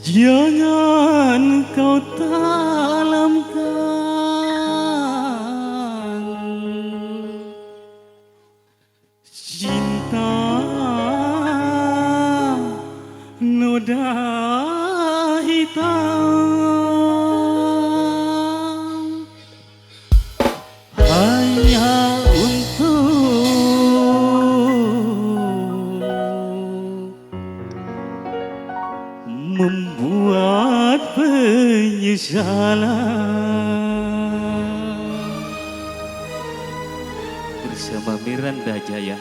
Jangan kau tanamkan cinta noda hitam hanya untuk membuat penyesalan. Bersama Miranda Jaya.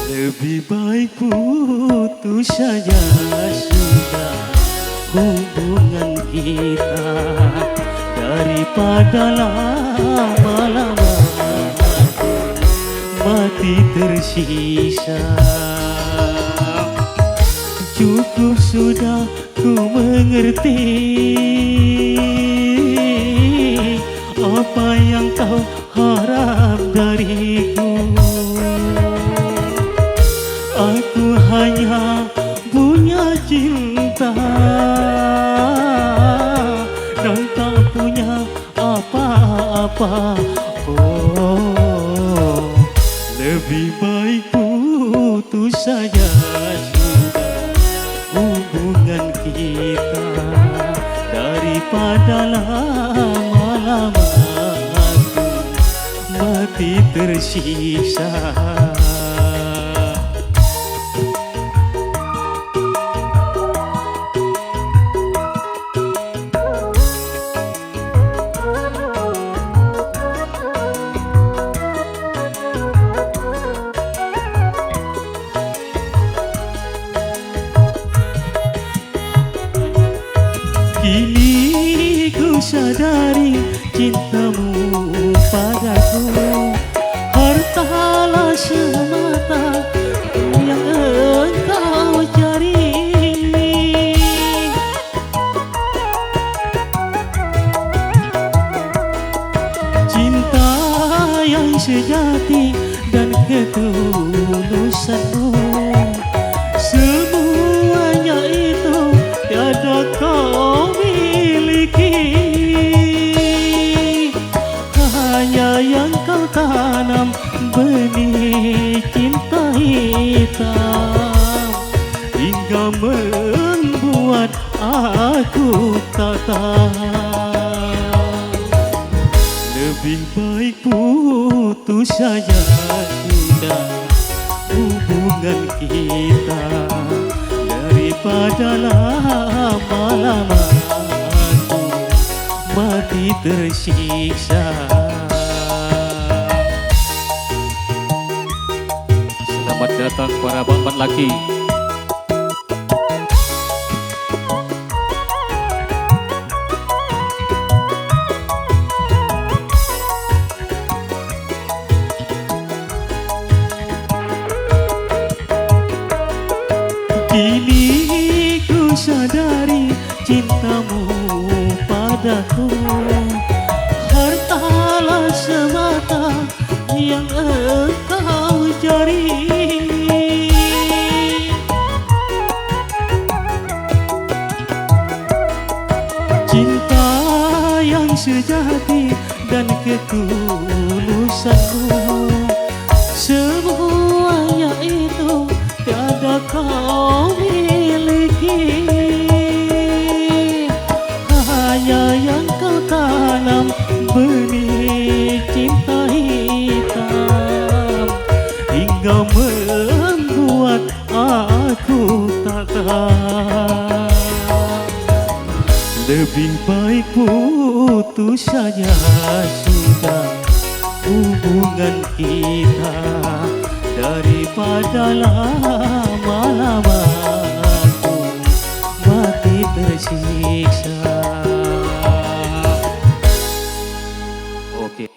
Lebih baik putus saja sudah hubungan kita daripada lama-lama mati tersisa. Cukup sudah ku mengerti apa yang kau harap dariku. Aku hanya punya cinta dan tak punya apa-apa. Oh, lebih baik putus saja sudah hubungan kita daripada lama-lama aku mati tersiksa. Kini ku sadari cintamu padaku hartalah semata yang engkau cari. Cinta yang sejati dan ketulusanmu, semuanya itu tiada kau miliki. Hanya yang kau tanam benih cinta hitam hingga membuat aku tak tahan. Lebih baik putus saja sudah hubungan kita daripada lama-lama aku mati tersiksa. Selamat datang para bapak laki. Kini ku sadari cintamu padaku hartalah semata yang engkau cari. Cinta yang sejati dan ketulusanmu, semuanya itu tiada kau miliki. Hanya yang kau tanam benih cinta hitam hingga membuat aku tak tahan. Lebih baik putus saja sudah hubungan kita daripada lama-lama aku mati tersiksa. Oke.